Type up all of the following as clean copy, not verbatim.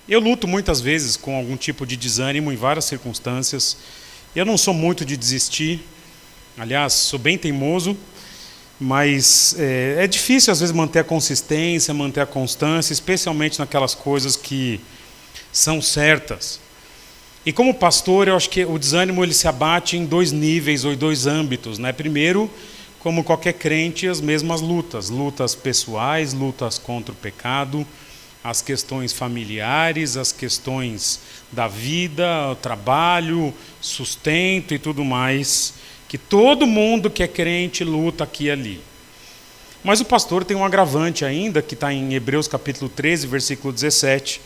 Eu luto muitas vezes com algum tipo de desânimo em várias circunstâncias. Eu não sou muito de desistir, aliás, sou bem teimoso, mas é difícil às vezes manter a consistência, manter a constância, especialmente naquelas coisas que são certas. E como pastor, eu acho que o desânimo ele se abate em dois níveis ou em dois âmbitos, né? Primeiro, como qualquer crente, as mesmas lutas pessoais, lutas contra o pecado, as questões familiares, as questões da vida, o trabalho, sustento e tudo mais, que todo mundo que é crente luta aqui e ali. Mas o pastor tem um agravante ainda, que está em Hebreus capítulo 13, versículo 17,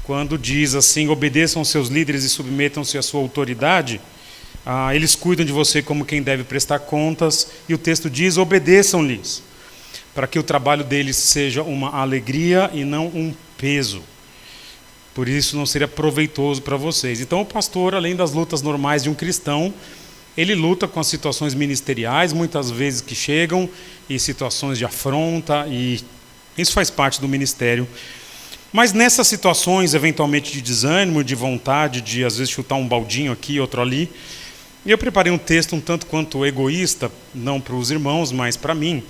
quando diz assim: obedeçam seus líderes e submetam-se à sua autoridade, eles cuidam de você como quem deve prestar contas, e o texto diz: obedeçam-lhes, para que o trabalho deles seja uma alegria e não um peso. Por isso não seria proveitoso para vocês. Então o pastor, além das lutas normais de um cristão, ele luta com as situações ministeriais, muitas vezes que chegam, e situações de afronta, e isso faz parte do ministério. Mas nessas situações, eventualmente de desânimo, de vontade de às vezes chutar um baldinho aqui, outro ali, eu preparei um texto um tanto quanto egoísta, não para os irmãos, mas para mim,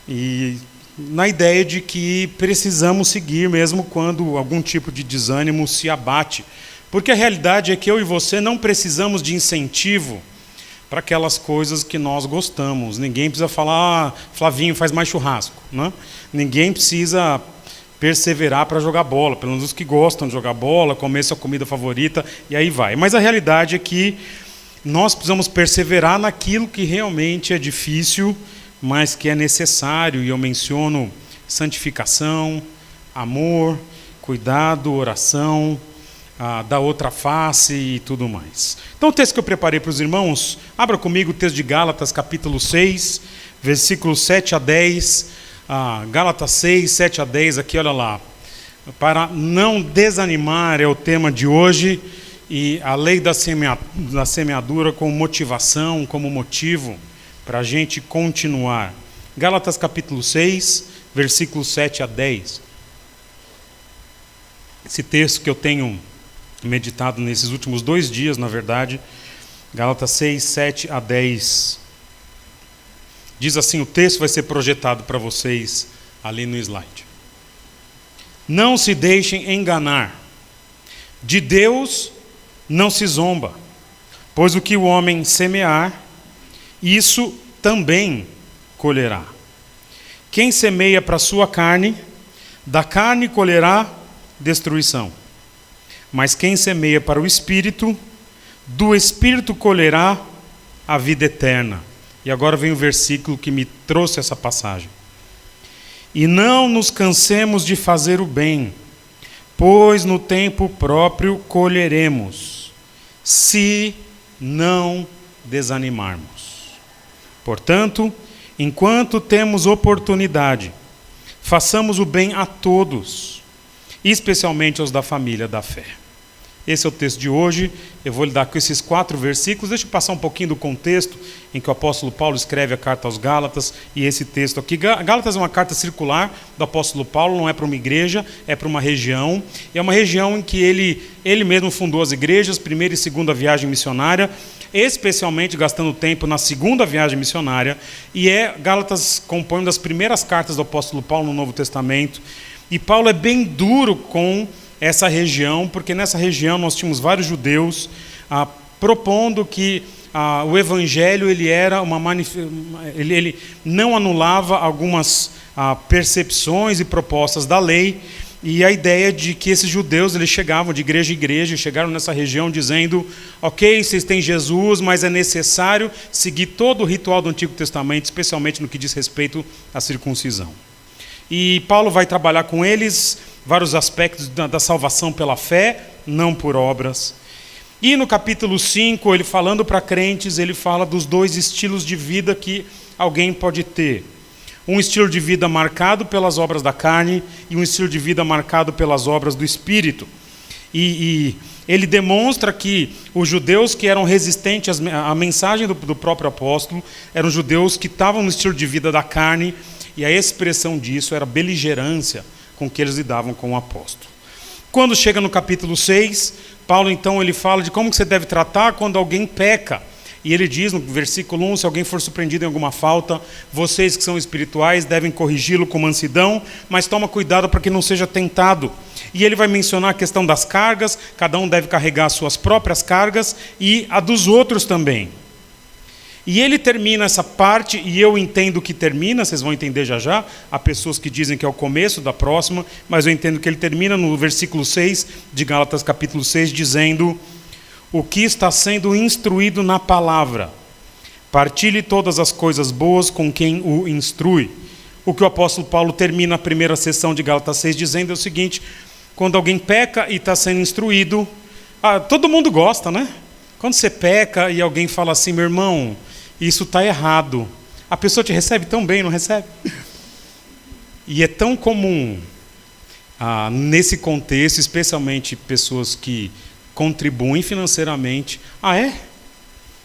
e na ideia de que precisamos seguir mesmo quando algum tipo de desânimo se abate. Porque a realidade é que eu e você não precisamos de incentivo para aquelas coisas que nós gostamos. Ninguém precisa falar: Flavinho, faz mais churrasco, né? Ninguém precisa perseverar para jogar bola, pelo menos os que gostam de jogar bola, comer sua comida favorita, e aí vai. Mas a realidade é que nós precisamos perseverar naquilo que realmente é difícil, mas que é necessário, e eu menciono santificação, amor, cuidado, oração, da outra face e tudo mais. Então o texto que eu preparei para os irmãos, abra comigo o texto de Gálatas capítulo 6, versículos 7 a 10, Gálatas 6, 7 a 10, aqui olha lá. Para não desanimar é o tema de hoje, e a lei da semeadura como motivação, como motivo para a gente continuar. Gálatas capítulo 6, versículos 7 a 10. Esse texto que eu tenho meditado nesses últimos 2 dias, na verdade, Gálatas 6, 7 a 10. Diz assim, o texto vai ser projetado para vocês ali no slide. Não se deixem enganar. De Deus não se zomba, pois o que o homem semear, isso também colherá. Quem semeia para a sua carne, da carne colherá destruição. Mas quem semeia para o Espírito, do Espírito colherá a vida eterna. E agora vem o versículo que me trouxe essa passagem. E não nos cansemos de fazer o bem, pois no tempo próprio colheremos, se não desanimarmos. Portanto, enquanto temos oportunidade, façamos o bem a todos, especialmente aos da família da fé. Esse é o texto de hoje. Eu vou lidar com esses 4 versículos. Deixa eu passar um pouquinho do contexto em que o apóstolo Paulo escreve a carta aos Gálatas e esse texto aqui. Gálatas é uma carta circular do apóstolo Paulo, não é para uma igreja, é para uma região. É uma região em que ele mesmo fundou as igrejas, primeira e segunda viagem missionária, especialmente gastando tempo na segunda viagem missionária. E Gálatas compõe uma das primeiras cartas do apóstolo Paulo no Novo Testamento. E Paulo é bem duro com essa região, porque nessa região nós tínhamos vários judeus propondo que o evangelho ele não anulava algumas percepções e propostas da lei, e a ideia de que esses judeus eles chegavam de igreja em igreja, chegaram nessa região dizendo: ok, vocês têm Jesus, mas é necessário seguir todo o ritual do Antigo Testamento, especialmente no que diz respeito à circuncisão. E Paulo vai trabalhar com eles vários aspectos da salvação pela fé, não por obras. E no capítulo 5, ele falando para crentes, ele fala dos 2 estilos de vida que alguém pode ter. Um estilo de vida marcado pelas obras da carne e um estilo de vida marcado pelas obras do Espírito. E ele demonstra que os judeus que eram resistentes à mensagem do próprio apóstolo eram judeus que estavam no estilo de vida da carne, e a expressão disso era a beligerância com que eles lidavam com o apóstolo. Quando chega no capítulo 6, Paulo então ele fala de como que você deve tratar quando alguém peca. E ele diz no versículo 1, se alguém for surpreendido em alguma falta, vocês que são espirituais devem corrigi-lo com mansidão, mas toma cuidado para que não seja tentado. E ele vai mencionar a questão das cargas, cada um deve carregar as suas próprias cargas e a dos outros também. E ele termina essa parte, e eu entendo que termina, vocês vão entender já já, há pessoas que dizem que é o começo da próxima, mas eu entendo que ele termina no versículo 6 de Gálatas capítulo 6, dizendo: o que está sendo instruído na palavra, partilhe todas as coisas boas com quem o instrui. O que o apóstolo Paulo termina a primeira sessão de Gálatas 6 dizendo é o seguinte: quando alguém peca e está sendo instruído, todo mundo gosta, né? Quando você peca e alguém fala assim, meu irmão, isso está errado, a pessoa te recebe tão bem, não recebe? E é tão comum, nesse contexto, especialmente pessoas que contribuem financeiramente,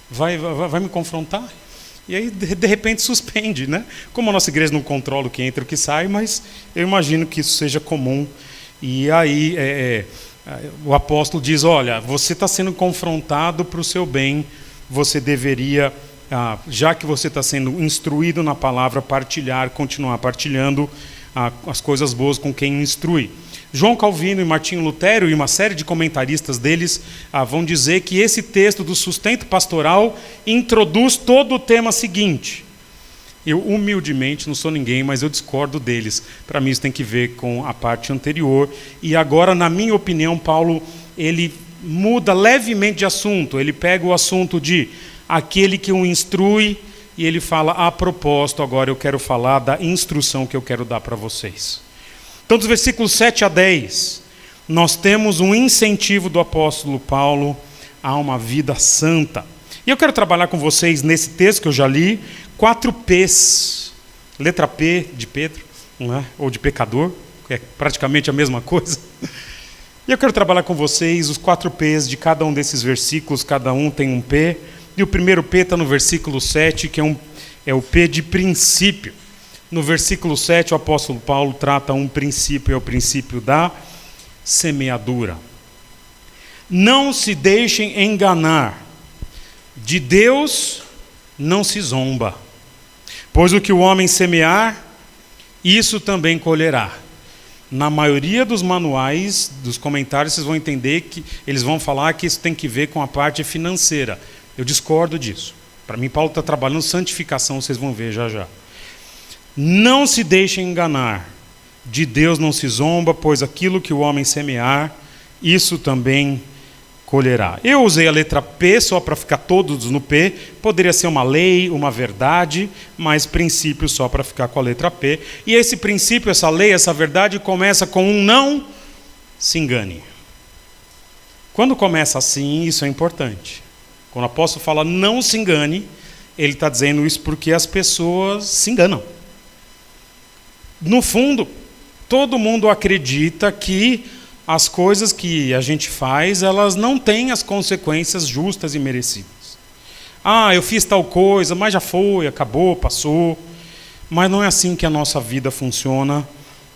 vai me confrontar? E aí, de repente, suspende, né? Como a nossa igreja não controla o que entra e o que sai, mas eu imagino que isso seja comum. E aí, o apóstolo diz, olha, você está sendo confrontado para o seu bem, você deveria, já que você está sendo instruído na palavra, continuar partilhando as coisas boas com quem o instrui. João Calvino e Martinho Lutero e uma série de comentaristas deles vão dizer que esse texto do sustento pastoral introduz todo o tema seguinte. Eu, humildemente, não sou ninguém, mas eu discordo deles. Para mim isso tem que ver com a parte anterior. E agora, na minha opinião, Paulo, ele muda levemente de assunto. Ele pega o assunto de aquele que o instrui e ele fala, a propósito, agora eu quero falar da instrução que eu quero dar para vocês. Então, dos versículos 7 a 10, nós temos um incentivo do apóstolo Paulo a uma vida santa. E eu quero trabalhar com vocês nesse texto que eu já li, 4 P's. Letra P de Pedro, não é? Ou de pecador, que é praticamente a mesma coisa. E eu quero trabalhar com vocês os 4 P's de cada um desses versículos, cada um tem um P. E o primeiro P está no versículo 7, que é o P de princípio. No versículo 7, o apóstolo Paulo trata um princípio, é o princípio da semeadura. Não se deixem enganar, de Deus não se zomba, pois o que o homem semear, isso também colherá. Na maioria dos manuais, dos comentários, vocês vão entender que eles vão falar que isso tem que ver com a parte financeira. Eu discordo disso. Para mim, Paulo está trabalhando santificação, vocês vão ver já já. Não se deixem enganar, de Deus não se zomba, pois aquilo que o homem semear, isso também colherá. Eu usei a letra P só para ficar todos no P, poderia ser uma lei, uma verdade, mas princípio só para ficar com a letra P. E esse princípio, essa lei, essa verdade começa com um não se engane. Quando começa assim, isso é importante. Quando o apóstolo fala não se engane, ele está dizendo isso porque as pessoas se enganam. No fundo, todo mundo acredita que as coisas que a gente faz, elas não têm as consequências justas e merecidas. Eu fiz tal coisa, mas já foi, acabou, passou. Mas não é assim que a nossa vida funciona.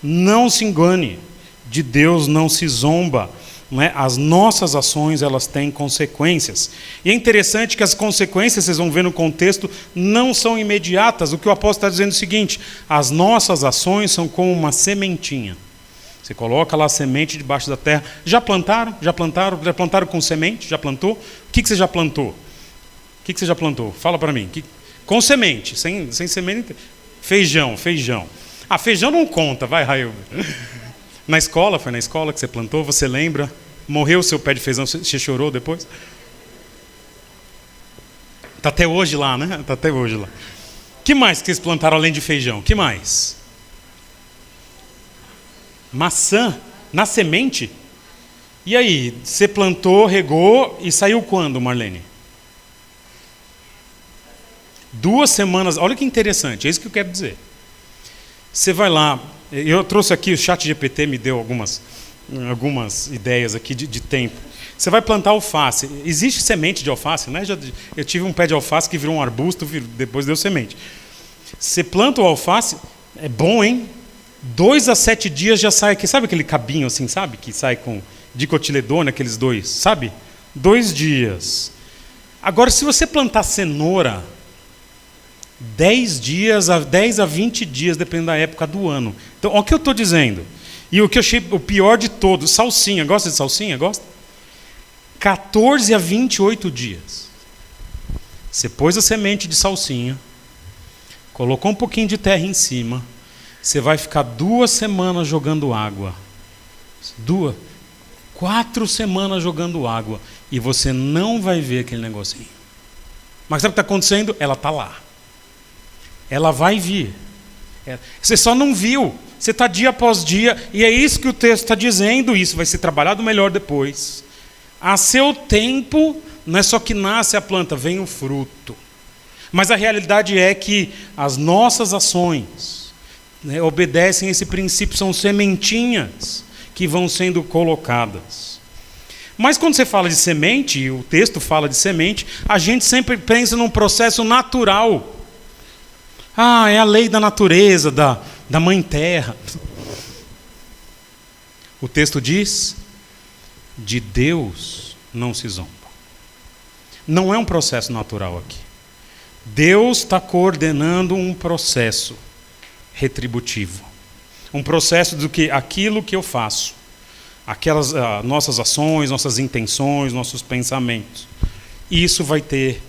Não se engane, de Deus não se zomba. Não é? As nossas ações, elas têm consequências. E é interessante que as consequências, vocês vão ver no contexto, não são imediatas. O que o apóstolo está dizendo é o seguinte: as nossas ações são como uma sementinha. Você coloca lá a semente debaixo da terra. Já plantaram? Já plantaram? Já plantaram com semente? Já plantou? O que você já plantou? O que você já plantou? Fala para mim. Com semente, sem semente. Feijão. Feijão não conta, vai, Raio. Na escola, foi na escola que você plantou, você lembra? Morreu o seu pé de feijão, você chorou depois? Está até hoje lá, né? Está até hoje lá. Que mais que vocês plantaram além de feijão? Que mais? Maçã, na semente? E aí, você plantou, regou e saiu quando, Marlene? 2 semanas, olha que interessante, é isso que eu quero dizer. Você vai lá, eu trouxe aqui, o ChatGPT me deu algumas ideias aqui de tempo. Você vai plantar alface, existe semente de alface, né? Eu tive um pé de alface que virou um arbusto, depois deu semente. Você planta o alface, é bom, hein? 2 a 7 dias já sai aqui. Sabe aquele cabinho assim, sabe? Que sai com dicotiledônio, aqueles dois, sabe? 2 dias. Agora, se você plantar cenoura, 10 a 20 dias, dependendo da época do ano. Então, olha o que eu estou dizendo. E o que eu achei o pior de todos, salsinha. Gosta de salsinha? Gosta? 14 a 28 dias. Você pôs a semente de salsinha, colocou um pouquinho de terra em cima, você vai ficar 2 semanas jogando água. 4 semanas jogando água. E você não vai ver aquele negocinho. Mas sabe o que está acontecendo? Ela está lá. Ela vai vir. Você só não viu. Você está dia após dia. E é isso que o texto está dizendo. Isso vai ser trabalhado melhor depois. A seu tempo, não é só que nasce a planta, vem o fruto. Mas a realidade é que as nossas ações, né, obedecem a esse princípio. São sementinhas que vão sendo colocadas. Mas quando você fala de semente, e o texto fala de semente, a gente sempre pensa num processo natural. É a lei da natureza, da mãe terra. O texto diz, de Deus não se zomba. Não é um processo natural aqui. Deus está coordenando um processo retributivo. Um processo do que aquilo que eu faço, aquelas nossas ações, nossas intenções, nossos pensamentos. Isso vai ter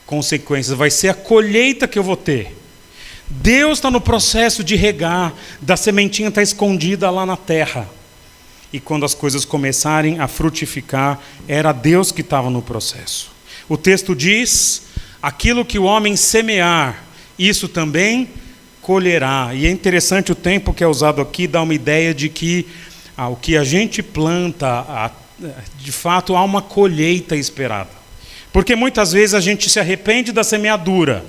consequências, vai ser a colheita que eu vou ter. Deus está no processo de regar, da sementinha está escondida lá na terra. E quando as coisas começarem a frutificar, era Deus que estava no processo. O texto diz, aquilo que o homem semear, isso também colherá. E é interessante o tempo que é usado aqui, dá uma ideia de que o que a gente planta, de fato há uma colheita esperada. Porque muitas vezes a gente se arrepende da semeadura,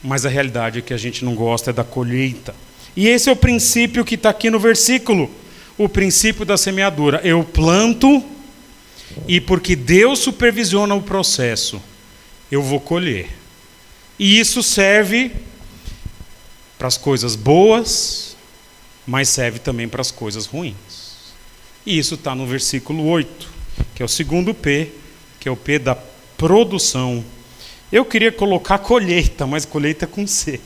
mas a realidade é que a gente não gosta da colheita. E esse é o princípio que está aqui no versículo, o princípio da semeadura. Eu planto e porque Deus supervisiona o processo, eu vou colher. E isso serve para as coisas boas, mas serve também para as coisas ruins. E isso está no versículo 8, que é o segundo P, que é o P da produção. Eu queria colocar colheita, mas colheita com C.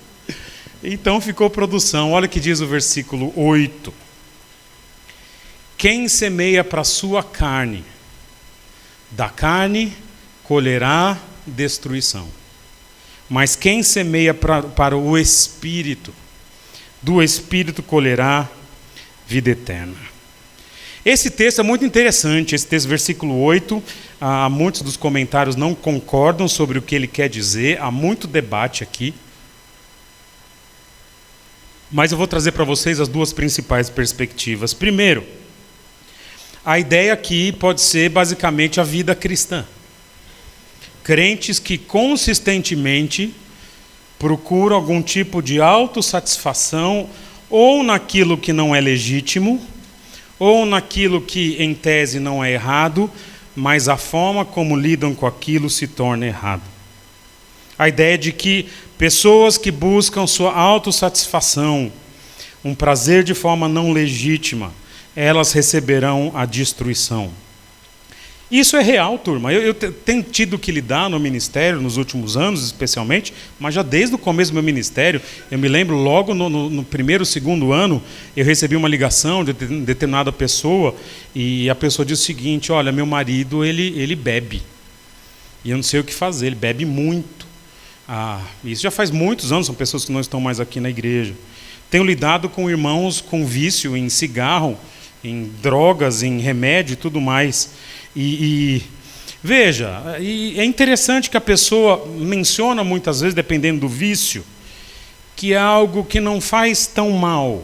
Então ficou produção. Olha o que diz o versículo 8. Quem semeia para a sua carne, da carne colherá destruição. Mas quem semeia para o Espírito, do Espírito colherá vida eterna. Esse texto é muito interessante, esse texto, versículo 8, muitos dos comentários não concordam sobre o que ele quer dizer, há muito debate aqui. Mas eu vou trazer para vocês as 2 principais perspectivas. Primeiro, a ideia aqui pode ser basicamente a vida cristã. Crentes que consistentemente procuram algum tipo de autossatisfação ou naquilo que não é legítimo, ou naquilo que em tese não é errado, mas a forma como lidam com aquilo se torna errado. A ideia de que pessoas que buscam sua autossatisfação, um prazer de forma não legítima, elas receberão a destruição. Isso é real, turma. Eu tenho tido que lidar no ministério, nos últimos anos especialmente, mas já desde o começo do meu ministério, eu me lembro logo no primeiro, segundo ano, eu recebi uma ligação de determinada pessoa, e a pessoa disse o seguinte, olha, meu marido, ele bebe, e eu não sei o que fazer, ele bebe muito. Isso já faz muitos anos, são pessoas que não estão mais aqui na igreja. Tenho lidado com irmãos com vício em cigarro, em drogas, em remédio e tudo mais. Veja, é interessante que a pessoa menciona muitas vezes, dependendo do vício, que é algo que não faz tão mal.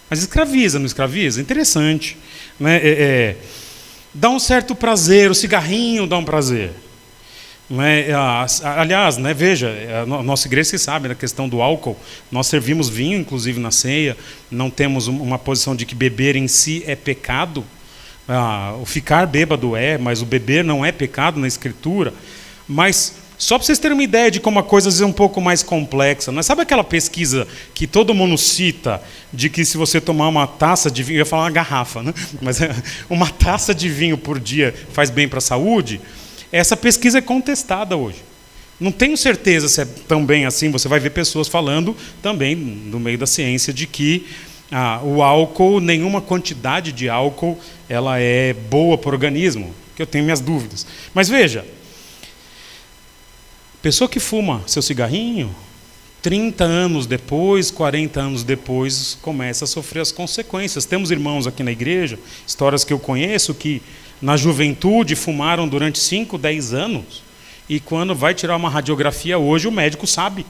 Mas escraviza, não escraviza? Interessante. Né? Dá um certo prazer, o cigarrinho dá um prazer. Aliás, né, veja, a nossa igreja, vocês sabem, na questão do álcool, nós servimos vinho, inclusive na ceia, não temos uma posição de que beber em si é pecado. O ficar bêbado mas o beber não é pecado na Escritura. Mas Só para vocês terem uma ideia de como a coisa às vezes é um pouco mais complexa. Não é? Sabe aquela pesquisa que todo mundo cita de que se você tomar uma taça de vinho, eu ia falar uma garrafa, né? Mas uma taça de vinho por dia faz bem para a saúde? Essa pesquisa é contestada hoje. Não tenho certeza se é tão bem assim. Você vai ver pessoas falando também no meio da ciência de que o álcool, nenhuma quantidade de álcool, ela é boa para o organismo, que eu tenho minhas dúvidas. Mas veja, pessoa que fuma seu cigarrinho, 30 anos depois, 40 anos depois, começa a sofrer as consequências. Temos irmãos aqui na igreja, histórias que eu conheço, que na juventude fumaram durante 5, 10 anos, e quando vai tirar uma radiografia hoje, o médico sabe,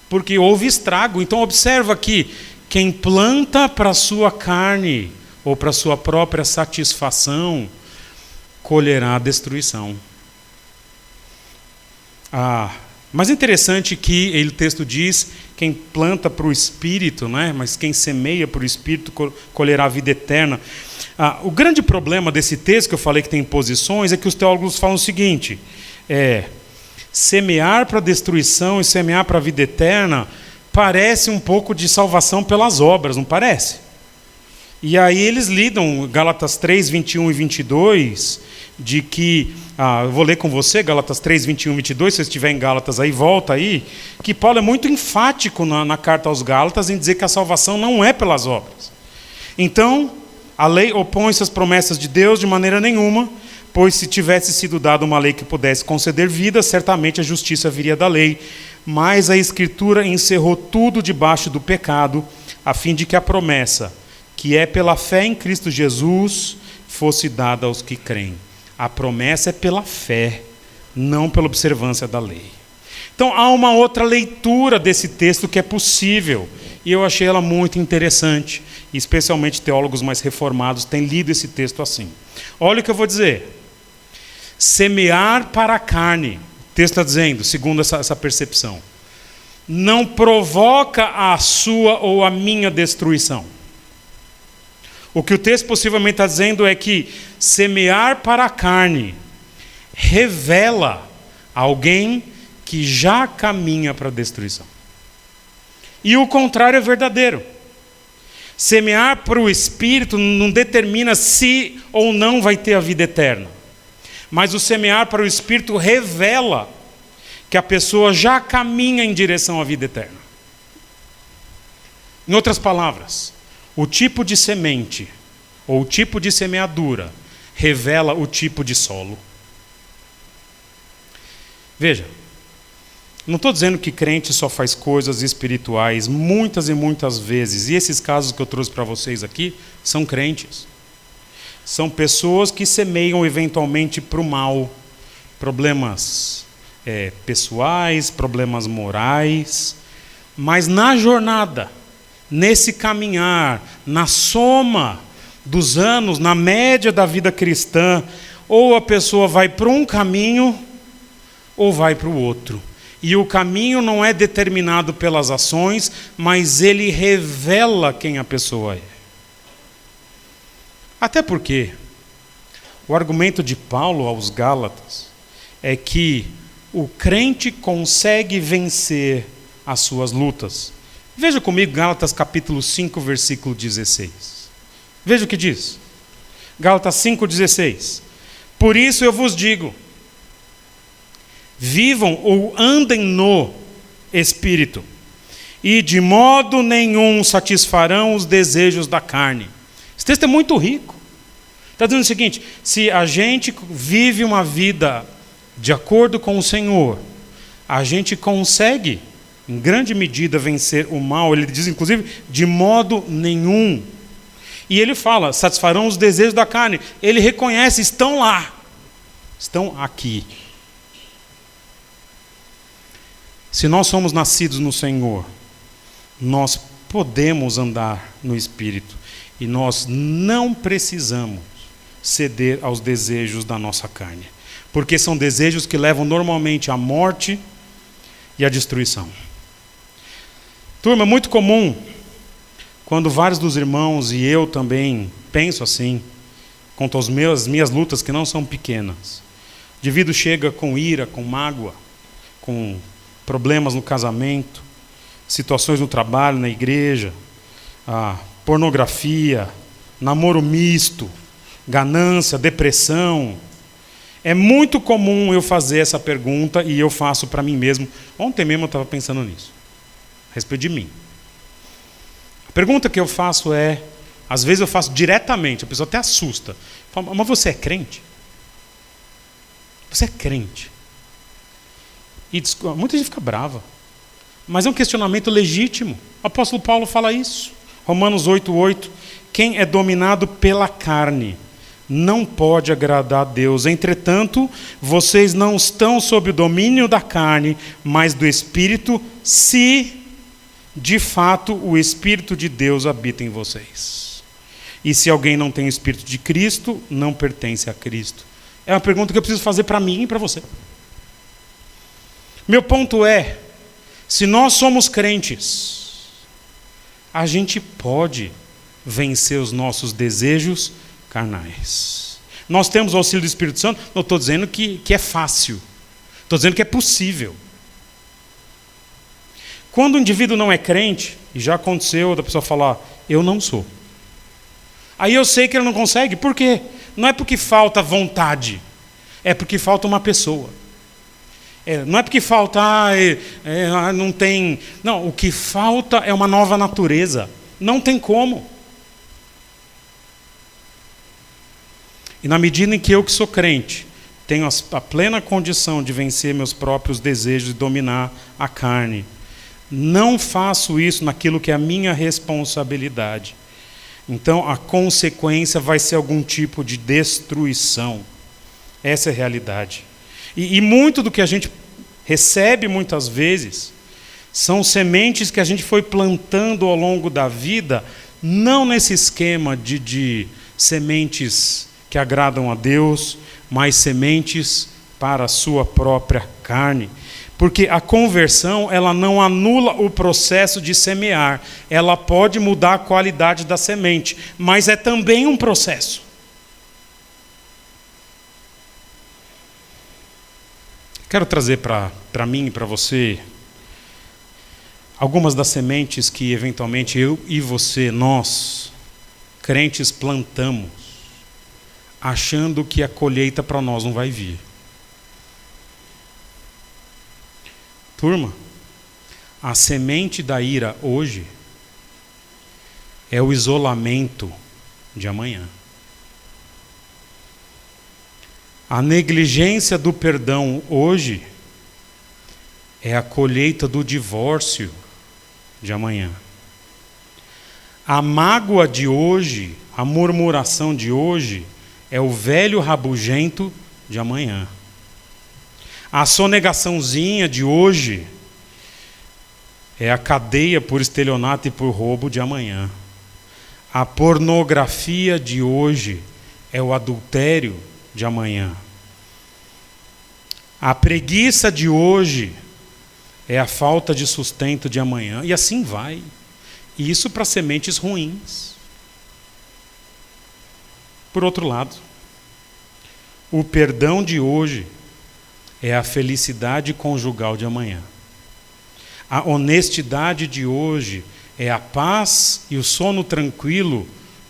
porque houve estrago. Então observa que quem planta para a sua carne, ou para a sua própria satisfação, colherá a destruição. Mas é interessante que o texto diz, quem planta para o Espírito, né? Mas quem semeia para o Espírito colherá a vida eterna. O grande problema desse texto, que eu falei que tem posições, é que os teólogos falam o seguinte, semear para a destruição e semear para a vida eterna parece um pouco de salvação pelas obras, não parece? E aí eles lidam, Gálatas 3, 21 e 22, de que, eu vou ler com você, Gálatas 3, 21 e 22, se você estiver em Gálatas aí, volta aí, que Paulo é muito enfático na carta aos Gálatas em dizer que a salvação não é pelas obras. Então, a lei opõe-se às promessas de Deus de maneira nenhuma, pois se tivesse sido dada uma lei que pudesse conceder vida, certamente a justiça viria da lei, mas a Escritura encerrou tudo debaixo do pecado, a fim de que a promessa, que é pela fé em Cristo Jesus, fosse dada aos que creem. A promessa é pela fé, não pela observância da lei. Então há uma outra leitura desse texto que é possível, e eu achei ela muito interessante, e especialmente teólogos mais reformados têm lido esse texto assim. Olha o que eu vou dizer. Semear para a carne, o texto está dizendo, segundo essa percepção, não provoca a sua ou a minha destruição. O que o texto possivelmente está dizendo é que semear para a carne revela alguém que já caminha para a destruição. E o contrário é verdadeiro. Semear para o Espírito não determina se ou não vai ter a vida eterna. Mas o semear para o Espírito revela que a pessoa já caminha em direção à vida eterna. Em outras palavras, o tipo de semente ou o tipo de semeadura revela o tipo de solo. Veja, não estou dizendo que crente só faz coisas espirituais muitas e muitas vezes. E esses casos que eu trouxe para vocês aqui são crentes. São pessoas que semeiam eventualmente para o mal. Problemas pessoais, problemas morais. Mas na jornada, nesse caminhar, na soma dos anos, na média da vida cristã, ou a pessoa vai para um caminho, ou vai para o outro. E o caminho não é determinado pelas ações, mas ele revela quem a pessoa é. Até porque o argumento de Paulo aos Gálatas é que o crente consegue vencer as suas lutas. Veja comigo Gálatas capítulo 5, versículo 16. Veja o que diz. Gálatas 5,16. Por isso eu vos digo, vivam ou andem no Espírito, e de modo nenhum satisfarão os desejos da carne. Esse texto é muito rico. Está dizendo o seguinte, se a gente vive uma vida de acordo com o Senhor, a gente consegue, em grande medida, vencer o mal. Ele diz, inclusive, de modo nenhum. E ele fala, satisfarão os desejos da carne. Ele reconhece, estão lá, estão aqui. Se nós somos nascidos no Senhor, nós podemos andar no Espírito. E nós não precisamos ceder aos desejos da nossa carne. Porque são desejos que levam normalmente à morte e à destruição. Turma, é muito comum, quando vários dos irmãos e eu também penso assim, quanto às minhas lutas que não são pequenas. O indivíduo chega com ira, com mágoa, com problemas no casamento, situações no trabalho, na igreja, pornografia, namoro misto, ganância, depressão. É muito comum eu fazer essa pergunta e eu faço para mim mesmo. Ontem mesmo eu estava pensando nisso, a respeito de mim. A pergunta que eu faço é, às vezes eu faço diretamente, a pessoa até assusta. Fala, mas você é crente? Você é crente? E muita gente fica brava. Mas é um questionamento legítimo. O apóstolo Paulo fala isso. Romanos 8:8. Quem é dominado pela carne não pode agradar a Deus. Entretanto, vocês não estão sob o domínio da carne, mas do Espírito, se de fato o Espírito de Deus habita em vocês. E se alguém não tem o Espírito de Cristo, não pertence a Cristo. É uma pergunta que eu preciso fazer para mim e para você. Meu ponto é, se nós somos crentes, a gente pode vencer os nossos desejos carnais. Nós temos o auxílio do Espírito Santo, não estou dizendo que é fácil, estou dizendo que é possível. Quando o indivíduo não é crente, e já aconteceu da pessoa falar, eu não sou. Aí eu sei que ele não consegue, por quê? Não é porque falta vontade, é porque falta uma pessoa. Não é porque falta, não tem... Não, o que falta é uma nova natureza. Não tem como. E na medida em que eu, que sou crente, tenho a plena condição de vencer meus próprios desejos e dominar a carne, não faço isso naquilo que é a minha responsabilidade. Então a consequência vai ser algum tipo de destruição. Essa é a realidade. E muito do que a gente recebe muitas vezes são sementes que a gente foi plantando ao longo da vida, não nesse esquema de sementes que agradam a Deus, mas sementes para a sua própria carne. Porque a conversão, ela não anula o processo de semear, ela pode mudar a qualidade da semente, mas é também um processo. Quero trazer para mim e para você algumas das sementes que eventualmente eu e você, nós, crentes, plantamos, achando que a colheita para nós não vai vir. Turma, a semente da ira hoje é o isolamento de amanhã. A negligência do perdão hoje é a colheita do divórcio de amanhã. A mágoa de hoje, a murmuração de hoje, é o velho rabugento de amanhã. A sonegaçãozinha de hoje é a cadeia por estelionato e por roubo de amanhã. A pornografia de hoje é o adultério de amanhã. A preguiça de hoje é a falta de sustento de amanhã. E assim vai. E isso para sementes ruins. Por outro lado, o perdão de hoje é a felicidade conjugal de amanhã. A honestidade de hoje é a paz e o sono tranquilo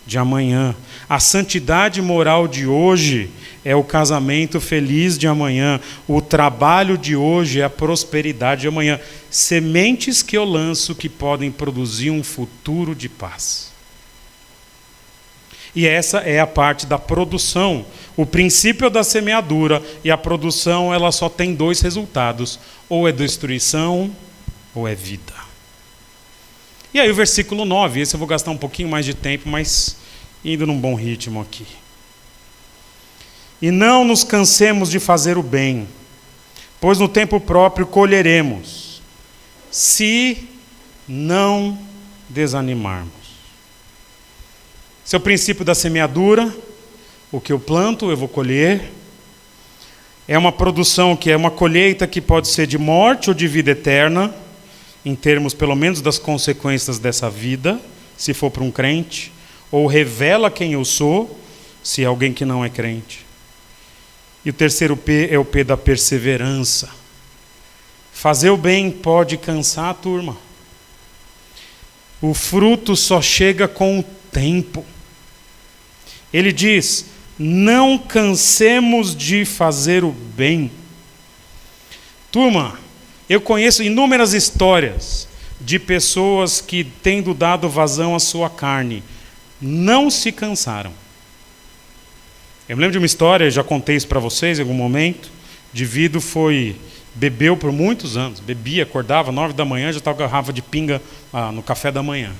de amanhã. A santidade moral de hoje é o casamento feliz de amanhã. O trabalho de hoje é a prosperidade de amanhã. Sementes que eu lanço que podem produzir um futuro de paz. E essa é a parte da produção. O princípio da semeadura e a produção, ela só tem dois resultados. Ou é destruição, ou é vida. E aí o versículo 9, esse eu vou gastar um pouquinho mais de tempo, mas indo num bom ritmo aqui. E não nos cansemos de fazer o bem, pois no tempo próprio colheremos, se não desanimarmos. Esse é o princípio da semeadura. O que eu planto, eu vou colher. É uma produção que é uma colheita que pode ser de morte ou de vida eterna, em termos pelo menos das consequências dessa vida, se for para um crente, ou revela quem eu sou, se é alguém que não é crente. E o terceiro P é o P da perseverança. Fazer o bem pode cansar a turma. O fruto só chega com o tempo. Ele diz: não cansemos de fazer o bem. Turma, eu conheço inúmeras histórias de pessoas que, tendo dado vazão à sua carne, não se cansaram. Eu me lembro de uma história, já contei isso para vocês em algum momento. O indivíduo bebeu por muitos anos, bebia, acordava 9 da manhã, já estava com a garrafa de pinga no café da manhã.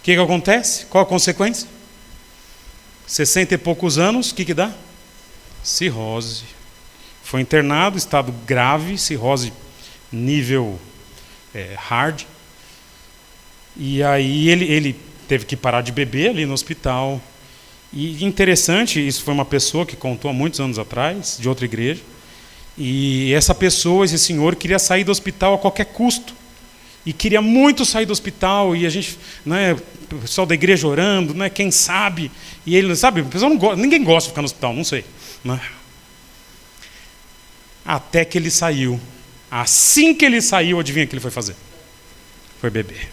O que acontece? Qual a consequência? 60 e poucos anos, o que dá? Cirrose. Foi internado, estado grave, cirrose nível hard. E aí ele teve que parar de beber ali no hospital. E interessante, isso foi uma pessoa que contou há muitos anos atrás, de outra igreja. E essa pessoa, esse senhor, queria sair do hospital a qualquer custo. E queria muito sair do hospital, e a gente, né, o pessoal da igreja orando, né, quem sabe. E ele, sabe, o pessoal não gosta, ninguém gosta de ficar no hospital, não sei. Né? Até que ele saiu. Assim que ele saiu, adivinha o que ele foi fazer? Foi beber.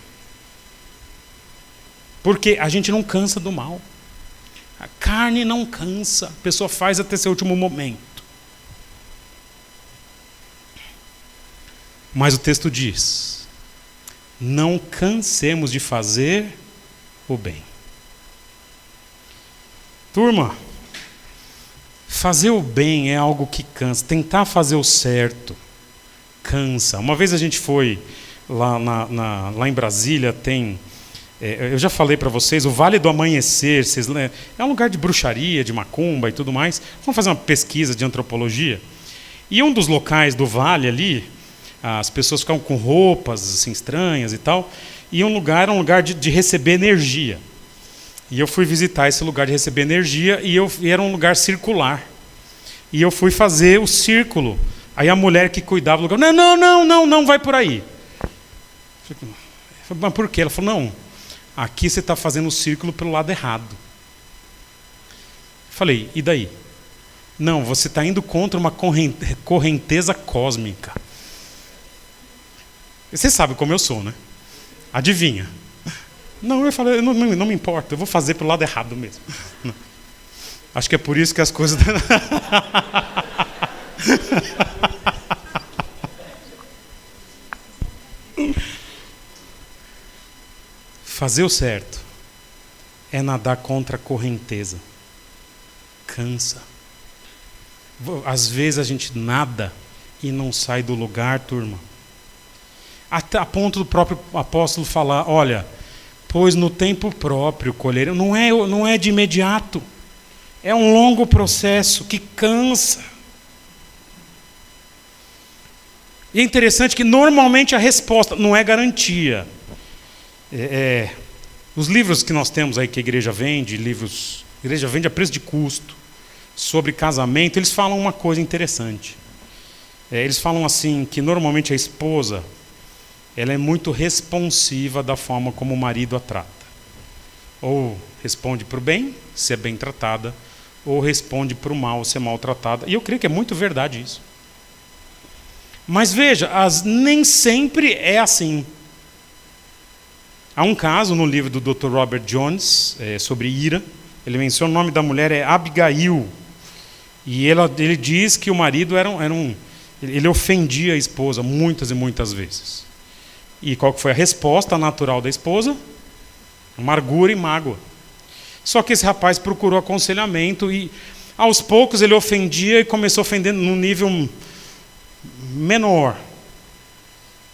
Porque a gente não cansa do mal. A carne não cansa, a pessoa faz até seu último momento. Mas o texto diz: não cansemos de fazer o bem. Turma, fazer o bem é algo que cansa. Tentar fazer o certo cansa. Uma vez a gente foi lá em Brasília, eu já falei para vocês, o Vale do Amanhecer, é um lugar de bruxaria, de macumba e tudo mais. Vamos fazer uma pesquisa de antropologia. E um dos locais do vale ali, as pessoas ficavam com roupas assim, estranhas e tal, e era um lugar de receber energia. E eu fui visitar esse lugar de receber energia, e era um lugar circular. E eu fui fazer o círculo. Aí a mulher que cuidava do lugar: não, vai por aí. Eu falei: mas por quê? Ela falou: não, aqui você está fazendo o círculo pelo lado errado. Eu falei: e daí? Não, você está indo contra uma correnteza cósmica. Você sabe como eu sou, né? Adivinha? Não, eu falei: não me importa, eu vou fazer pelo lado errado mesmo. Não. Acho que é por isso que as coisas... Fazer o certo é nadar contra a correnteza. Cansa. Às vezes a gente nada e não sai do lugar, turma. Até a ponto do próprio apóstolo falar: olha, pois no tempo próprio colher. Não é de imediato. É um longo processo que cansa. E é interessante que normalmente a resposta não é garantia. Os livros que nós temos aí que a igreja vende, a igreja vende a preço de custo, sobre casamento, eles falam uma coisa interessante. Eles falam assim, que normalmente a esposa, ela é muito responsiva da forma como o marido a trata. Ou responde para o bem, se é bem tratada, ou responde para o mal, se é maltratada. E eu creio que é muito verdade isso. Mas veja, nem sempre é assim. Há um caso no livro do Dr. Robert Jones, sobre ira. Ele menciona o nome da mulher, é Abigail. E ele diz que o marido ele ofendia a esposa muitas e muitas vezes. E qual que foi a resposta natural da esposa? Amargura e mágoa. Só que esse rapaz procurou aconselhamento e, aos poucos, ele ofendia e começou a ofender num nível menor.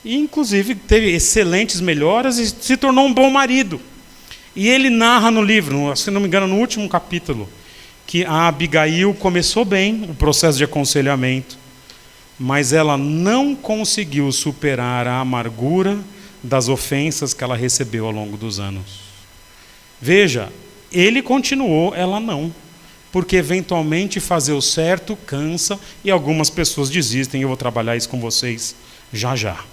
E, inclusive, teve excelentes melhoras e se tornou um bom marido. E ele narra no livro, se não me engano, no último capítulo, que a Abigail começou bem o processo de aconselhamento, mas ela não conseguiu superar a amargura das ofensas que ela recebeu ao longo dos anos. Veja, ele continuou, ela não. Porque eventualmente fazer o certo cansa e algumas pessoas desistem. Eu vou trabalhar isso com vocês já já.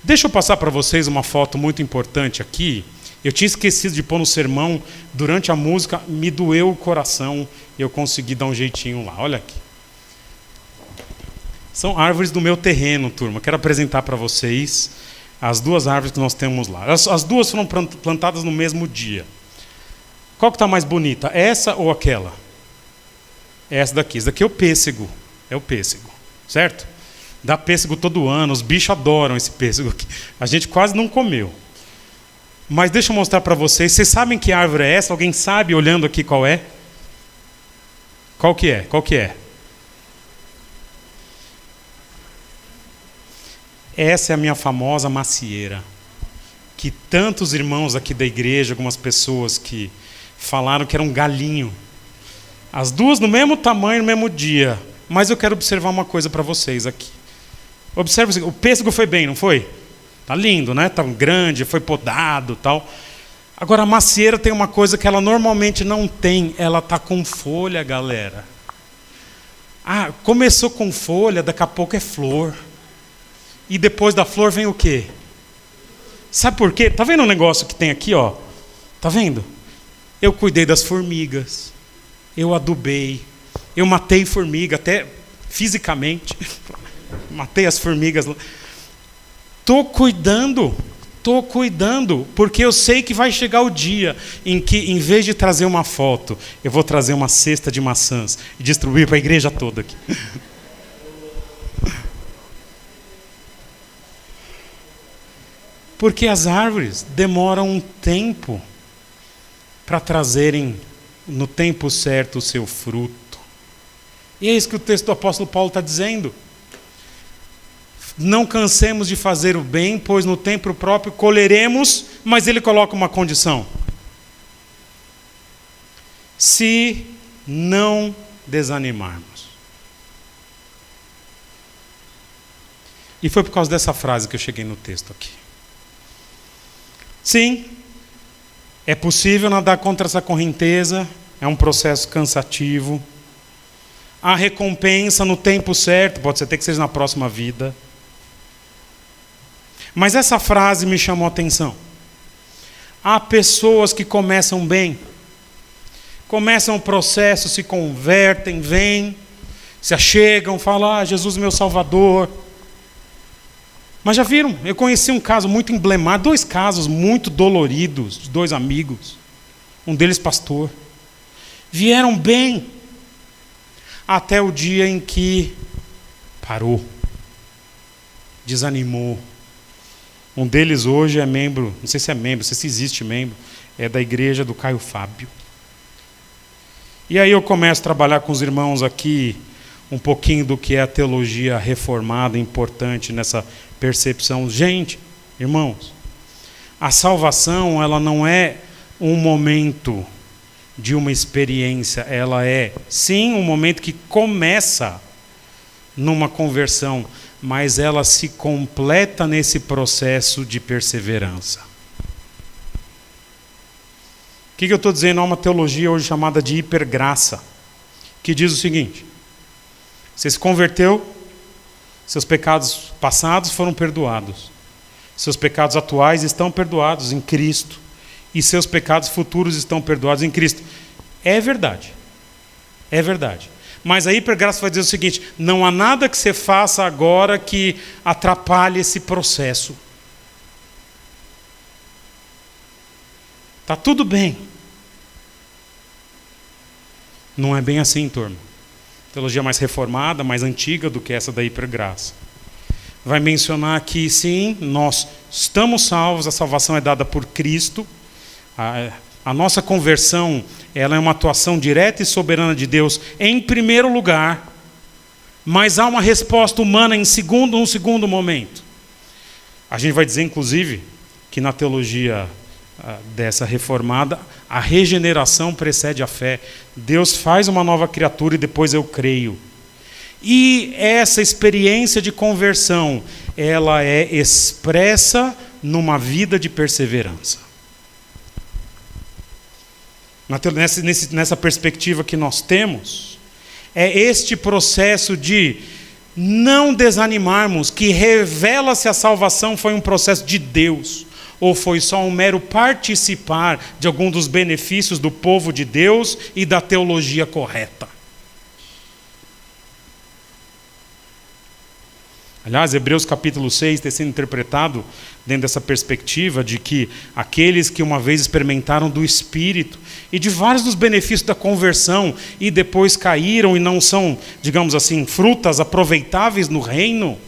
Deixa eu passar para vocês uma foto muito importante aqui. Eu tinha esquecido de pôr no sermão. Durante a música me doeu o coração e eu consegui dar um jeitinho lá. Olha aqui. São árvores do meu terreno, turma. Quero apresentar para vocês as duas árvores que nós temos lá. As duas foram plantadas no mesmo dia. Qual que está mais bonita? Essa ou aquela? Essa daqui. Essa daqui é o pêssego. É o pêssego. Certo? Dá pêssego todo ano. Os bichos adoram esse pêssego aqui. A gente quase não comeu. Mas deixa eu mostrar para vocês. Vocês sabem que árvore é essa? Alguém sabe, olhando aqui, qual é? Qual que é? Qual que é? Essa é a minha famosa macieira. Que tantos irmãos aqui da igreja, algumas pessoas que falaram que era um galinho. As duas no mesmo tamanho, no mesmo dia. Mas eu quero observar uma coisa para vocês aqui. Observe, o pêssego foi bem, não foi? Tá lindo, né? Tá grande, foi podado, tal. Agora a macieira tem uma coisa que ela normalmente não tem. Ela tá com folha, galera. Ah, começou com folha, daqui a pouco é flor. E depois da flor vem o quê? Sabe por quê? Tá vendo o negócio que tem aqui, ó? Tá vendo? Eu cuidei das formigas. Eu adubei. Eu matei formiga, até fisicamente. Matei as formigas lá. Tô cuidando, porque eu sei que vai chegar o dia em que, em vez de trazer uma foto, eu vou trazer uma cesta de maçãs e distribuir para a igreja toda aqui. Porque as árvores demoram um tempo para trazerem no tempo certo o seu fruto. E é isso que o texto do apóstolo Paulo está dizendo. Não cansemos de fazer o bem, pois no tempo próprio colheremos, mas ele coloca uma condição. Se não desanimarmos. E foi por causa dessa frase que eu cheguei no texto aqui. Sim, é possível nadar contra essa correnteza, é um processo cansativo. Há recompensa no tempo certo, pode ser até que seja na próxima vida. Mas essa frase me chamou a atenção. Há pessoas que começam bem, começam o processo, se convertem, vêm, se achegam, falam, Jesus meu Salvador. Mas já viram, eu conheci um caso muito emblemático, 2 casos muito doloridos, de 2 amigos, um deles pastor. Vieram bem, até o dia em que parou, desanimou. Um deles hoje é membro, não sei se é membro, não sei se existe membro, é da igreja do Caio Fábio. E aí eu começo a trabalhar com os irmãos aqui um pouquinho do que é a teologia reformada, importante nessa percepção. Gente, irmãos, a salvação ela não é um momento de uma experiência, ela é sim um momento que começa numa conversão, mas ela se completa nesse processo de perseverança. O que eu estou dizendo? Há uma teologia hoje chamada de hipergraça, que diz o seguinte: você se converteu, seus pecados passados foram perdoados, seus pecados atuais estão perdoados em Cristo, e seus pecados futuros estão perdoados em Cristo. É verdade, é verdade. Mas a hipergraça vai dizer o seguinte: não há nada que você faça agora que atrapalhe esse processo. Está tudo bem. Não é bem assim, turma. Teologia mais reformada, mais antiga do que essa da hipergraça. Vai mencionar que sim, nós estamos salvos, a salvação é dada por Cristo. A nossa conversão, ela é uma atuação direta e soberana de Deus em primeiro lugar, mas há uma resposta humana em um segundo momento. A gente vai dizer, inclusive, que na teologia dessa reformada, a regeneração precede a fé. Deus faz uma nova criatura e depois eu creio. E essa experiência de conversão, ela é expressa numa vida de perseverança. Nessa perspectiva que nós temos, é este processo de não desanimarmos, que revela se a salvação foi um processo de Deus, ou foi só um mero participar de algum dos benefícios do povo de Deus e da teologia correta. Aliás, Hebreus capítulo 6 tem sido interpretado dentro dessa perspectiva de que aqueles que uma vez experimentaram do Espírito e de vários dos benefícios da conversão e depois caíram e não são, digamos assim, frutas aproveitáveis no reino,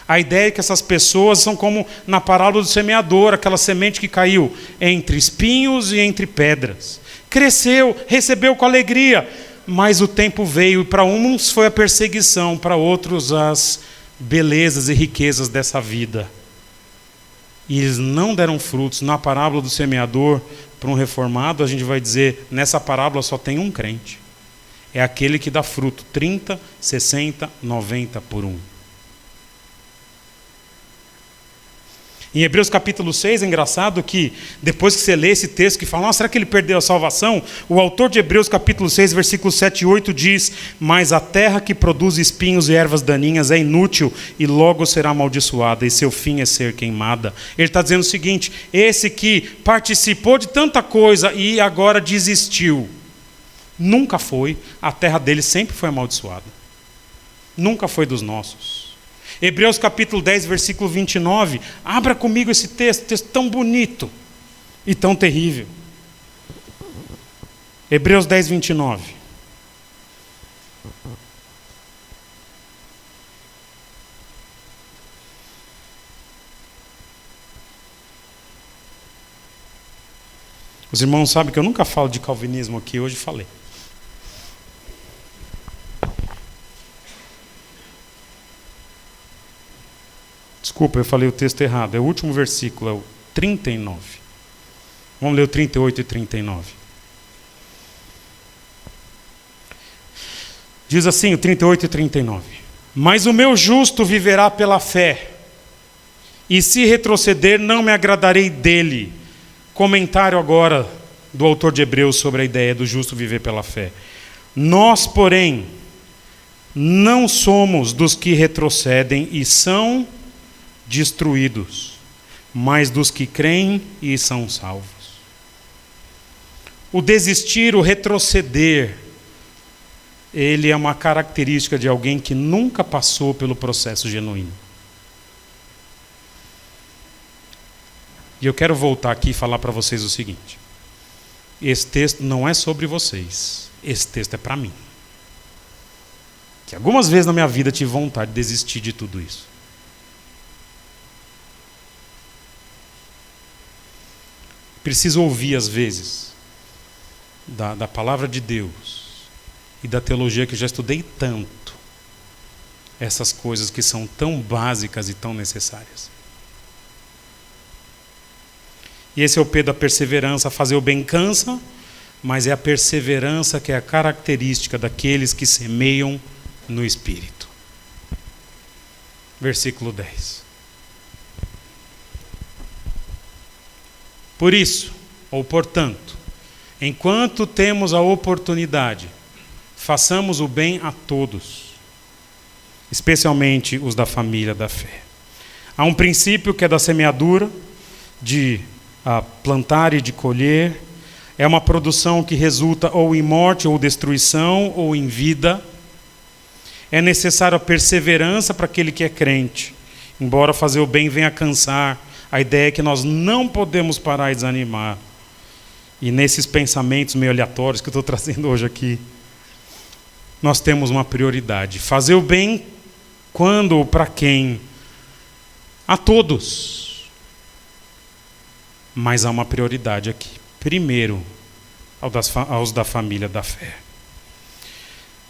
a ideia é que essas pessoas são como na parábola do semeador, aquela semente que caiu entre espinhos e entre pedras. Cresceu, recebeu com alegria, mas o tempo veio e para uns foi a perseguição, para outros as belezas e riquezas dessa vida. E eles não deram frutos. Na parábola do semeador, para um reformado, a gente vai dizer, nessa parábola só tem um crente. É aquele que dá fruto, 30, 60, 90 por um. Em Hebreus capítulo 6, é engraçado que depois que você lê esse texto que fala, nossa, será que ele perdeu a salvação? O autor de Hebreus capítulo 6, versículos 7 e 8 diz, mas a terra que produz espinhos e ervas daninhas é inútil e logo será amaldiçoada e seu fim é ser queimada. Ele está dizendo o seguinte, esse que participou de tanta coisa e agora desistiu, nunca foi, a terra dele sempre foi amaldiçoada. Nunca foi dos nossos. Hebreus capítulo 10, versículo 29. Abra comigo esse texto tão bonito e tão terrível. Hebreus 10, 29. Os irmãos sabem que eu nunca falo de calvinismo aqui, hoje falei. Desculpa, eu falei o texto errado. É o último versículo, é o 39. Vamos ler o 38 e 39. Diz assim, o 38 e 39. Mas o meu justo viverá pela fé, e se retroceder, não me agradarei dele. Comentário agora do autor de Hebreus sobre a ideia do justo viver pela fé. Nós, porém, não somos dos que retrocedem e são destruídos, mas dos que creem e são salvos. O desistir, o retroceder, ele é uma característica de alguém que nunca passou pelo processo genuíno. E eu quero voltar aqui e falar para vocês o seguinte: esse texto não é sobre vocês, esse texto é para mim. Que algumas vezes na minha vida tive vontade de desistir de tudo isso. Preciso ouvir, às vezes, da palavra de Deus e da teologia que eu já estudei tanto, essas coisas que são tão básicas e tão necessárias. E esse é o P da perseverança. Fazer o bem cansa, mas é a perseverança que é a característica daqueles que semeiam no Espírito. Versículo 10. Por isso, ou portanto, enquanto temos a oportunidade, façamos o bem a todos, especialmente os da família da fé. Há um princípio que é da semeadura, de plantar e de colher. É uma produção que resulta ou em morte, ou destruição, ou em vida. É necessário a perseverança para aquele que é crente, embora fazer o bem venha a cansar. A ideia é que nós não podemos parar e desanimar. E nesses pensamentos meio aleatórios que eu estou trazendo hoje aqui, nós temos uma prioridade. Fazer o bem quando ou para quem? A todos. Mas há uma prioridade aqui. Primeiro, aos da família da fé.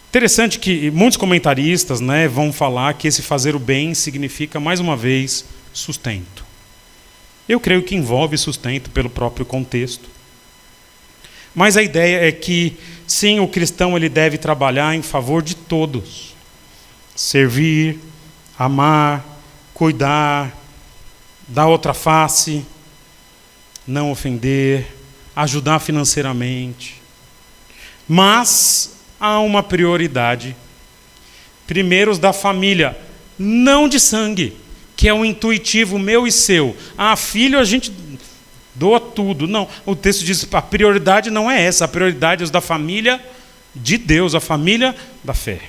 Interessante que muitos comentaristas, vão falar que esse fazer o bem significa, mais uma vez, sustento. Eu creio que envolve sustento pelo próprio contexto. Mas a ideia é que, sim, o cristão ele deve trabalhar em favor de todos. Servir, amar, cuidar, dar outra face, não ofender, ajudar financeiramente. Mas há uma prioridade. Primeiro os da família, não de sangue, que é o intuitivo meu e seu. Filho, a gente doa tudo. Não, o texto diz, a prioridade não é essa. A prioridade é os da família de Deus, a família da fé.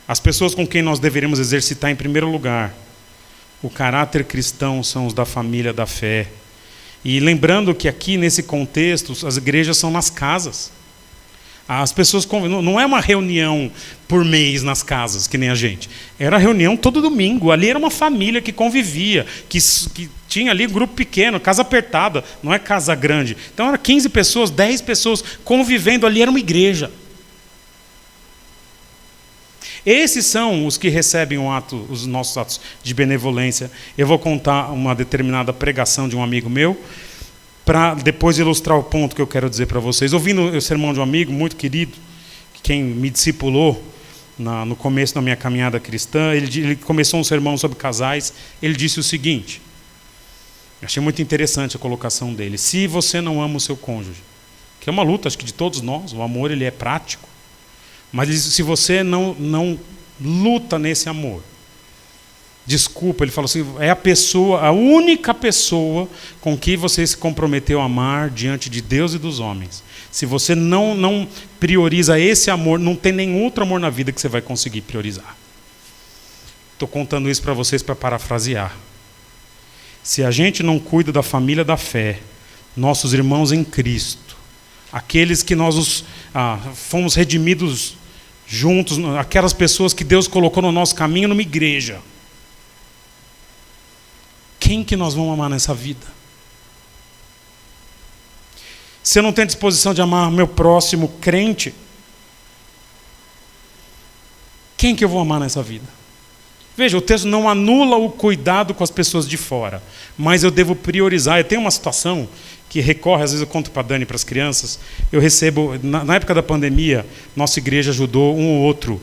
As pessoas com quem nós deveríamos exercitar em primeiro lugar o caráter cristão são os da família da fé. E lembrando que aqui nesse contexto as igrejas são nas casas. As pessoas não é uma reunião por mês nas casas, que nem a gente. Era reunião todo domingo. Ali era uma família que convivia, que tinha ali grupo pequeno, casa apertada, não é casa grande. Então era 15 pessoas, 10 pessoas convivendo ali, era uma igreja. Esses são os que recebem os nossos atos de benevolência. Eu vou contar uma determinada pregação de um amigo meu, para depois ilustrar o ponto que eu quero dizer para vocês. Ouvindo o sermão de um amigo muito querido, quem me discipulou no começo da minha caminhada cristã, ele começou um sermão sobre casais. Ele disse o seguinte, achei muito interessante a colocação dele: se você não ama o seu cônjuge, que é uma luta, acho que de todos nós, o amor ele é prático, mas ele disse, se você não luta nesse amor, desculpa, ele falou assim, é a única pessoa com que você se comprometeu a amar diante de Deus e dos homens. Se você não prioriza esse amor, não tem nenhum outro amor na vida que você vai conseguir priorizar. Estou contando isso para vocês para parafrasear. Se a gente não cuida da família da fé, nossos irmãos em Cristo, aqueles que nós fomos redimidos juntos, aquelas pessoas que Deus colocou no nosso caminho numa igreja, quem que nós vamos amar nessa vida? Se eu não tenho disposição de amar meu próximo crente, quem que eu vou amar nessa vida? Veja, o texto não anula o cuidado com as pessoas de fora, mas eu devo priorizar. Eu tenho uma situação que recorre, às vezes eu conto para a Dani, para as crianças, eu recebo, na época da pandemia, nossa igreja ajudou um ou outro,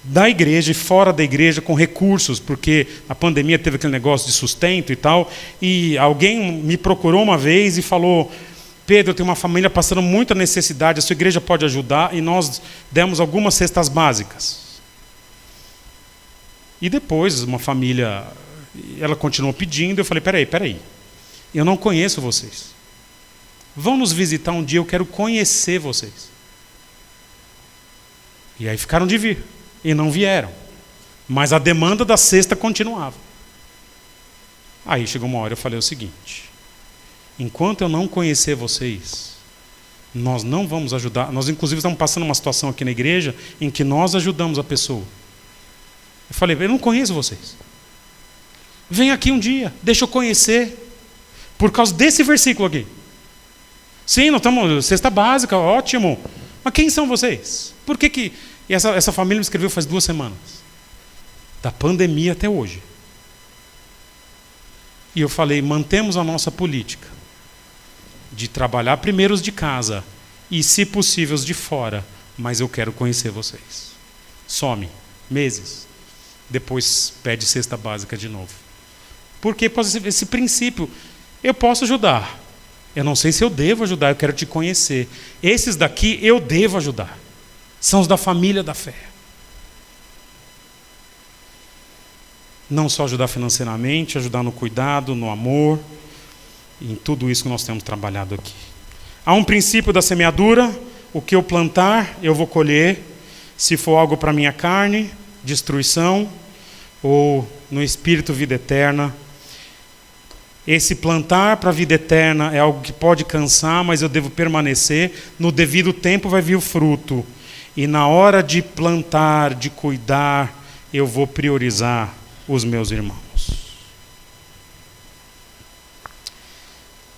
da igreja e fora da igreja, com recursos, porque a pandemia teve aquele negócio de sustento e tal, e alguém me procurou uma vez e falou, Pedro, eu tenho uma família passando muita necessidade, a sua igreja pode ajudar, e nós demos algumas cestas básicas. E depois, uma família, ela continuou pedindo, eu falei, peraí, eu não conheço vocês. Vão nos visitar um dia, eu quero conhecer vocês. E aí ficaram de vir. E não vieram. Mas a demanda da cesta continuava. Aí chegou uma hora, eu falei o seguinte, enquanto eu não conhecer vocês, nós não vamos ajudar. Nós inclusive estamos passando uma situação aqui na igreja em que nós ajudamos a pessoa. Eu falei, eu não conheço vocês. Vem aqui um dia, deixa eu conhecer. Por causa desse versículo aqui. Sim, nós estamos, cesta básica, ótimo. Mas quem são vocês? Por que E essa família me escreveu faz 2 semanas. Da pandemia até hoje. E eu falei, mantemos a nossa política de trabalhar primeiro os de casa e, se possível, os de fora. Mas eu quero conhecer vocês. Some. Meses. Depois pede cesta básica de novo. Porque esse princípio, eu posso ajudar. Eu não sei se eu devo ajudar, eu quero te conhecer. Esses daqui eu devo ajudar. São os da família da fé. Não só ajudar financeiramente, ajudar no cuidado, no amor, em tudo isso que nós temos trabalhado aqui. Há um princípio da semeadura, o que eu plantar, eu vou colher. Se for algo para minha carne, destruição, ou no espírito, vida eterna. Esse plantar para a vida eterna é algo que pode cansar, mas eu devo permanecer. No devido tempo vai vir o fruto. E na hora de plantar, de cuidar, eu vou priorizar os meus irmãos.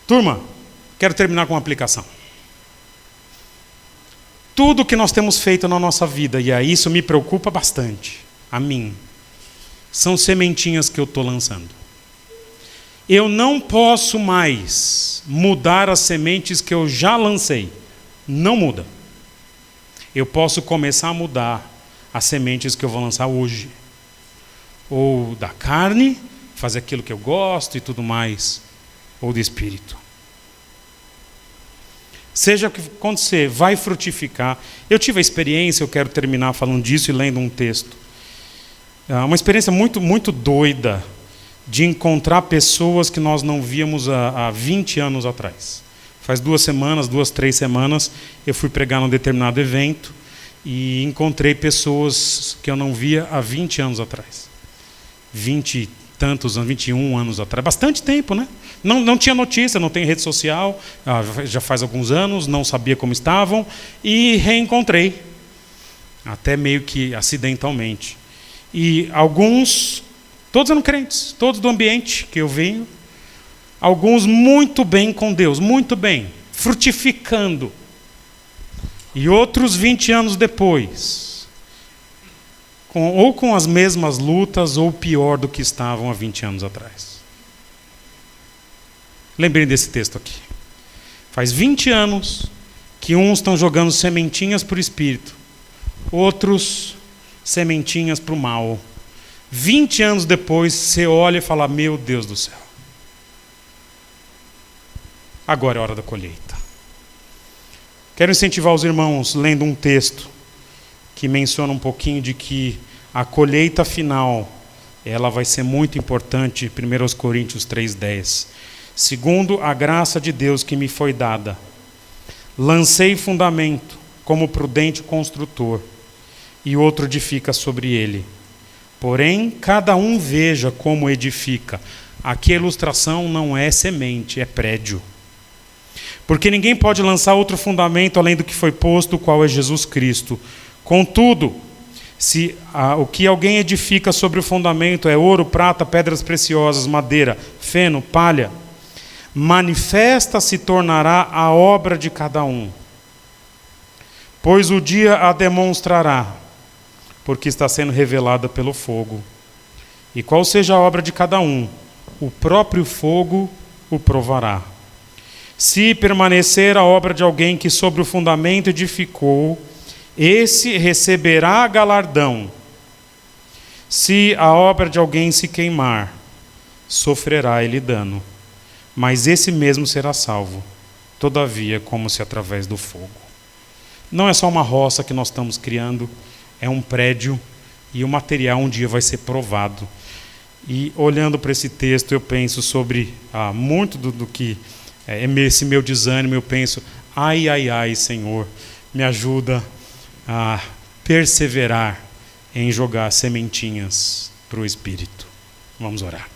Turma, quero terminar com uma aplicação. Tudo que nós temos feito na nossa vida, e aí isso me preocupa bastante, a mim, são sementinhas que eu estou lançando. Eu não posso mais mudar as sementes que eu já lancei. Não muda. Eu posso começar a mudar as sementes que eu vou lançar hoje. Ou da carne, fazer aquilo que eu gosto e tudo mais. Ou do espírito. Seja o que acontecer, vai frutificar. Eu tive a experiência, eu quero terminar falando disso e lendo um texto. Uma experiência muito, muito doida de encontrar pessoas que nós não víamos há 20 anos atrás. Faz 2 semanas, 2, 3 semanas, eu fui pregar num determinado evento e encontrei pessoas que eu não via há 20 anos atrás. 20 e tantos anos, 21 anos atrás. Bastante tempo, né? Não tinha notícia, não tem rede social, já faz alguns anos, não sabia como estavam, e reencontrei, até meio que acidentalmente. E alguns, todos eram crentes, todos do ambiente que eu venho, alguns muito bem com Deus, muito bem, frutificando. E outros 20 anos depois, ou com as mesmas lutas, ou pior do que estavam há 20 anos atrás. Lembrem desse texto aqui. Faz 20 anos que uns estão jogando sementinhas para o espírito, outros sementinhas para o mal. 20 anos depois, você olha e fala: meu Deus do céu, agora é a hora da colheita. Quero incentivar os irmãos lendo um texto que menciona um pouquinho de que a colheita final, ela vai ser muito importante. 1 Coríntios 3:10. Segundo a graça de Deus que me foi dada, lancei fundamento como prudente construtor, e outro edifica sobre ele. Porém, cada um veja como edifica. Aqui a ilustração não é semente, é prédio. Porque ninguém pode lançar outro fundamento além do que foi posto, o qual é Jesus Cristo. Contudo, se o que alguém edifica sobre o fundamento é ouro, prata, pedras preciosas, madeira, feno, palha, manifesta se tornará a obra de cada um, pois o dia a demonstrará, porque está sendo revelada pelo fogo. E qual seja a obra de cada um, o próprio fogo o provará. Se permanecer a obra de alguém que sobre o fundamento edificou, esse receberá galardão. Se a obra de alguém se queimar, sofrerá ele dano, mas esse mesmo será salvo, todavia como se através do fogo. Não é só uma roça que nós estamos criando, é um prédio, e o material um dia vai ser provado. E olhando para esse texto, eu penso sobre muito do que é esse meu desânimo. Eu penso: ai, Senhor, me ajuda a perseverar em jogar sementinhas para o Espírito. Vamos orar.